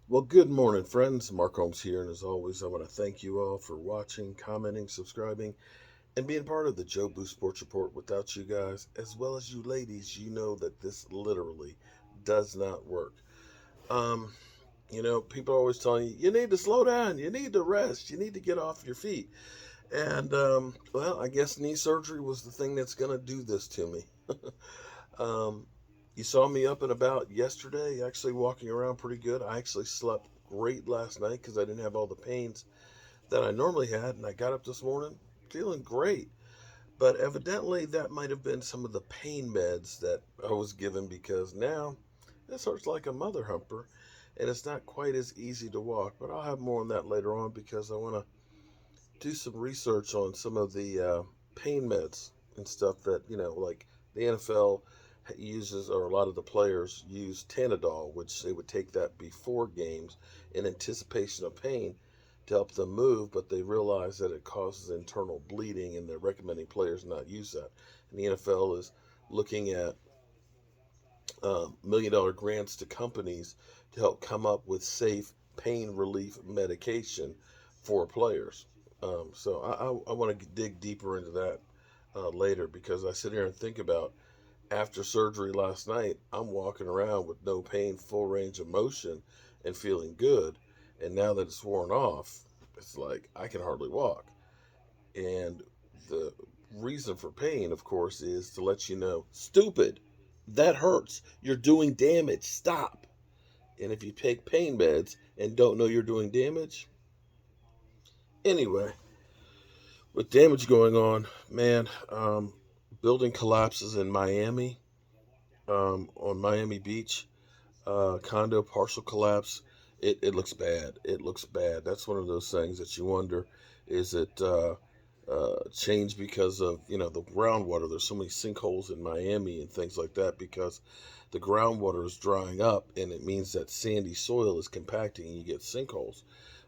Well, good morning, friends. Mark Holmes here, and as always, I want to thank you all for watching, commenting, subscribing, and being part of the Joe Boo Sports Report. Without you guys, as well as you ladies, you know that this literally does not work. Um, People are always telling you, you need to slow down, you need to rest, you need to get off your feet. And, well, I guess knee surgery was the thing that's going to do this to me. Um, you saw me up and about yesterday, actually walking around pretty good. I actually slept great last night because I didn't have all the pains that I normally had, and I got up this morning feeling great. But evidently, that might have been some of the pain meds that I was given because now this hurts like a mother humper, and it's not quite as easy to walk. But I'll have more on that later on because I want to do some research on some of the pain meds and stuff that like the NFL uses, or a lot of the players use Tanadol, which they would take that before games in anticipation of pain to help them move, but they realize that it causes internal bleeding, and they're recommending players not use that. And the NFL is looking at $1 million grants to companies to help come up with safe pain relief medication for players. So I want to dig deeper into that later because I sit here and think about after surgery last night, I'm walking around with no pain, full range of motion, and feeling good. And now that it's worn off, it's like I can hardly walk. And the reason for pain, of course, is to let you know, stupid, that hurts. You're doing damage. Stop. And if you take pain meds and don't know you're doing damage, anyway, with damage going on, man, building collapses in Miami, on Miami Beach, condo partial collapse. It looks bad. It looks bad. That's one of those things that you wonder, is it changed because of the groundwater? There's so many sinkholes in Miami and things like that because the groundwater is drying up, and it means that sandy soil is compacting and you get sinkholes.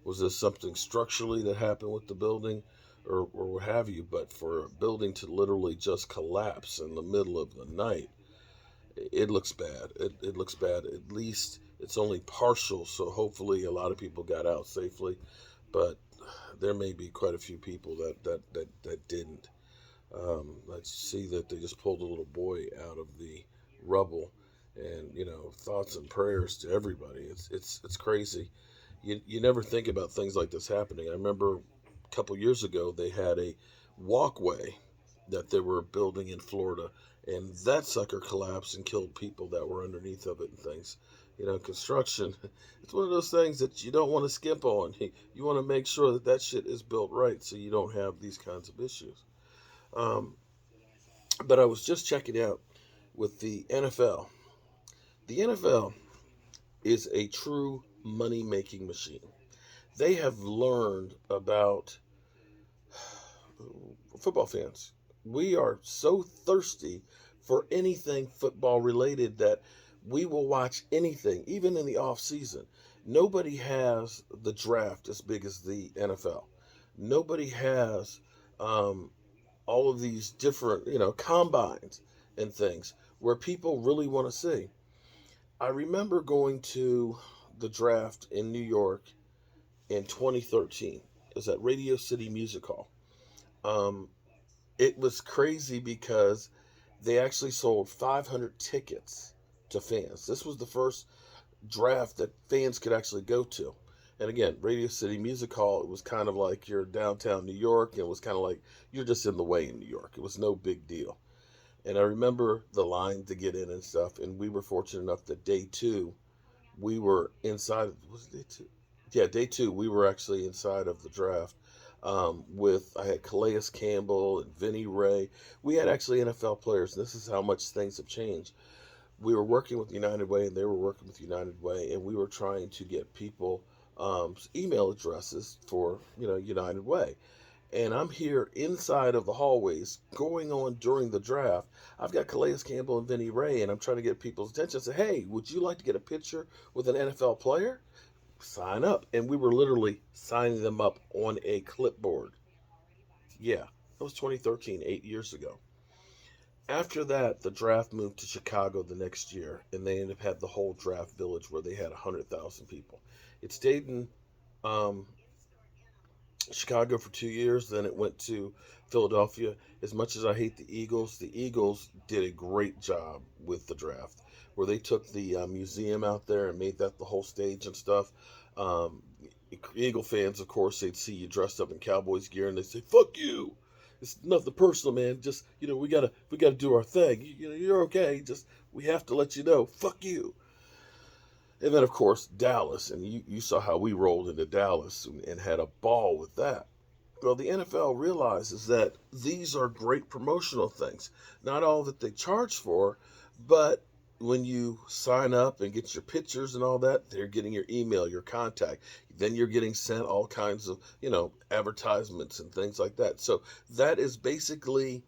Was this something structurally that happened with the building, or what have you? But for a building to literally just collapse in the middle of the night, it looks bad. It looks bad. At least it's only partial, so hopefully a lot of people got out safely. But there may be quite a few people that didn't. I see that they just pulled a little boy out of the rubble, and thoughts and prayers to everybody. It's crazy. You never think about things like this happening. I remember a couple years ago they had a walkway that they were building in Florida, and that sucker collapsed and killed people that were underneath of it and things. Construction, it's one of those things that you don't want to skimp on. You want to make sure that that shit is built right so you don't have these kinds of issues. Um, but I was just checking out with the NFL. The NFL is a true money making machine. They have learned about football fans. We are so thirsty for anything football related that we will watch anything, even in the off season. Nobody has the draft as big as the NFL. Nobody has um, all of these different, combines and things where people really want to see. I remember going to the draft in New York in 2013. It was at Radio City Music Hall. Um, it was crazy because they actually sold 500 tickets to fans. This was the first draft that fans could actually go to. And again, Radio City Music Hall, it was kind of like you're downtown New York, and it was kind of like you're just in the way in New York. It was no big deal. And I remember the line to get in and stuff, and we were fortunate enough that day two, we were inside. Was it day two? Yeah, day two, we were actually inside of the draft. With I had Calais Campbell and Vinny Ray. We had actually NFL players. And this is how much things have changed. We were working with United Way, and they were working with United Way, and we were trying to get people email addresses for United Way. And I'm here inside of the hallways going on during the draft. I've got Calais Campbell and Vinny Ray, and I'm trying to get people's attention. I say, hey, would you like to get a picture with an NFL player? Sign up. And we were literally signing them up on a clipboard. Yeah, that was 2013, 8 years ago. After that, the draft moved to Chicago the next year, and they ended up had the whole draft village where they had 100,000 people. It stayed in um, Chicago for 2 years. Then it went to Philadelphia. As much as I hate the Eagles did a great job with the draft, where they took the museum out there and made that the whole stage and stuff. Um, Eagle fans, of course, they'd see you dressed up in Cowboys gear and they say, "Fuck you." It's nothing personal, man. Just we gotta do our thing. You're okay. Just we have to let you know. Fuck you. And then, of course, Dallas, and you saw how we rolled into Dallas and had a ball with that. Well, the NFL realizes that these are great promotional things. Not all that they charge for, but when you sign up and get your pictures and all that, they're getting your email, your contact. Then you're getting sent all kinds of, advertisements and things like that. So that is basically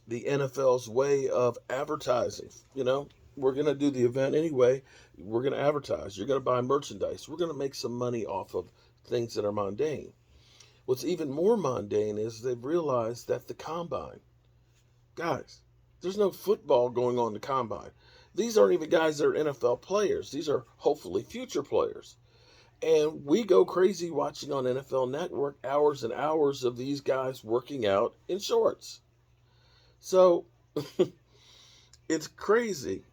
the NFL's way of advertising. We're going to do the event anyway. We're going to advertise. You're going to buy merchandise. We're going to make some money off of things that are mundane. What's even more mundane is they've realized that the combine, guys, there's no football going on in the combine. These aren't even guys that are NFL players. These are hopefully future players. And we go crazy watching on NFL Network hours and hours of these guys working out in shorts. So it's crazy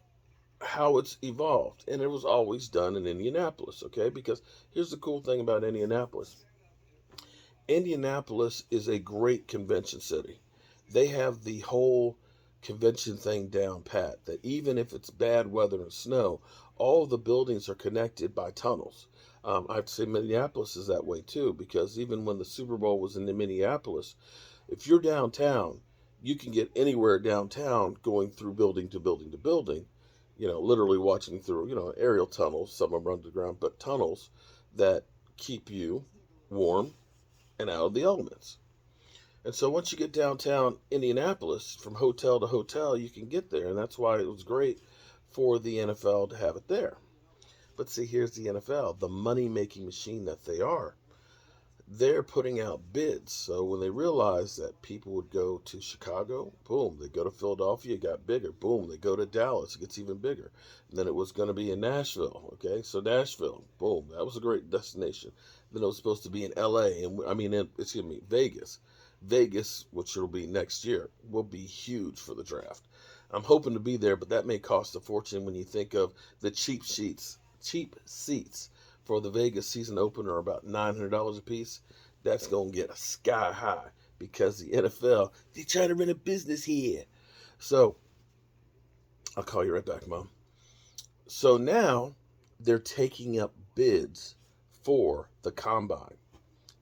how it's evolved. And it was always done in Indianapolis, okay? Because here's the cool thing about Indianapolis. Indianapolis is a great convention city. They have the whole convention thing down pat. That even if it's bad weather and snow, all of the buildings are connected by tunnels. I have to say Minneapolis is that way too, because even when the Super Bowl was in Minneapolis, if you're downtown, you can get anywhere downtown going through building to building to building, literally watching through, aerial tunnels, some of them underground, but tunnels that keep you warm and out of the elements. And so once you get downtown Indianapolis, from hotel to hotel, you can get there. And that's why it was great for the NFL to have it there. But see, here's the NFL, the money making machine that they are. They're putting out bids. So when they realized that people would go to Chicago, boom, they go to Philadelphia, it got bigger. Boom, they go to Dallas, it gets even bigger. And then it was going to be in Nashville. Okay, so Nashville, boom, that was a great destination. Then it was supposed to be in LA, and excuse me, Vegas. Vegas, which will be next year, will be huge for the draft. I'm hoping to be there, but that may cost a fortune when you think of the cheap seats for the Vegas season opener are about $900 a piece. That's going to get a sky high because the NFL, they trying to run a business here. So, I'll call you right back, Mom. So now they're taking up bids for the combine.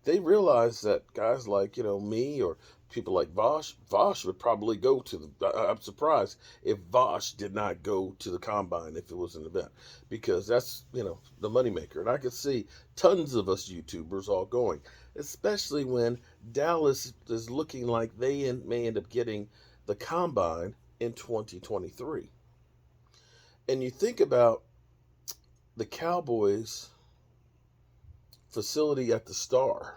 They realize that guys like, me or people like Vosh would probably go to I'm surprised if Vosh did not go to the combine if it was an event, because that's, the moneymaker. And I could see tons of us YouTubers all going, especially when Dallas is looking like they may end up getting the combine in 2023. And you think about the Cowboys facility at the Star.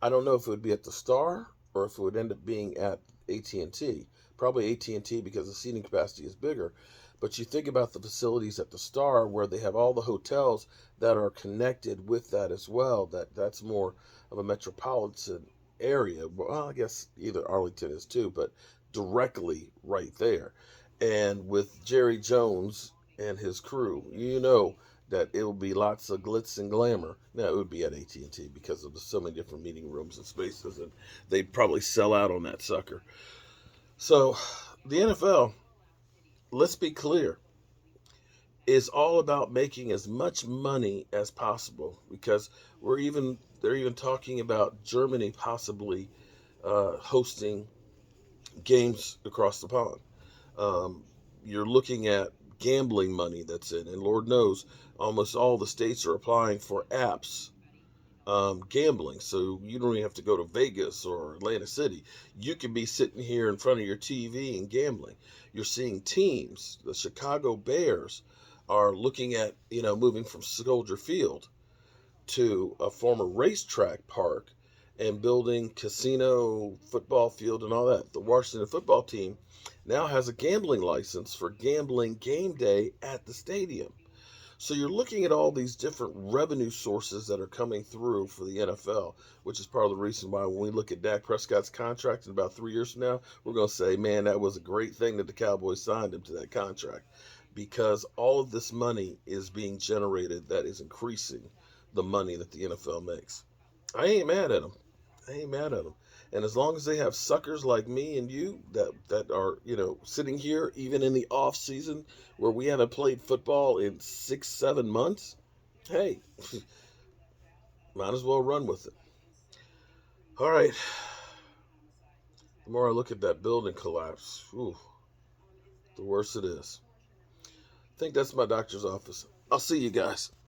I don't know if it would be at the Star or if it would end up being at AT&T. Probably AT&T because the seating capacity is bigger. But you think about the facilities at the Star where they have all the hotels that are connected with that as well. That's more of a metropolitan area. Well, I guess either Arlington is too, but directly right there. And with Jerry Jones and his crew, that it will be lots of glitz and glamour. Now it would be at AT&T because of so many different meeting rooms and spaces, and they'd probably sell out on that sucker. So the NFL, let's be clear, is all about making as much money as possible, because they're even talking about Germany possibly hosting games across the pond. Um, you're looking at gambling money that's in, and Lord knows, almost all the states are applying for apps, gambling. So you don't even have to go to Vegas or Atlantic City. You can be sitting here in front of your TV and gambling. You're seeing teams. The Chicago Bears are looking at, moving from Soldier Field to a former racetrack park and building casino, football field, and all that. The Washington football team now has a gambling license for gambling game day at the stadium. So you're looking at all these different revenue sources that are coming through for the NFL, which is part of the reason why when we look at Dak Prescott's contract in about 3 years from now, we're going to say, man, that was a great thing that the Cowboys signed him to that contract because all of this money is being generated that is increasing the money that the NFL makes. I ain't mad at them. I ain't mad at them. And as long as they have suckers like me and you that are sitting here even in the off season where we haven't played football in 6 7 months, hey, might as well run with it. All right. The more I look at that building collapse, ooh, the worse it is. I think that's my doctor's office. I'll see you guys.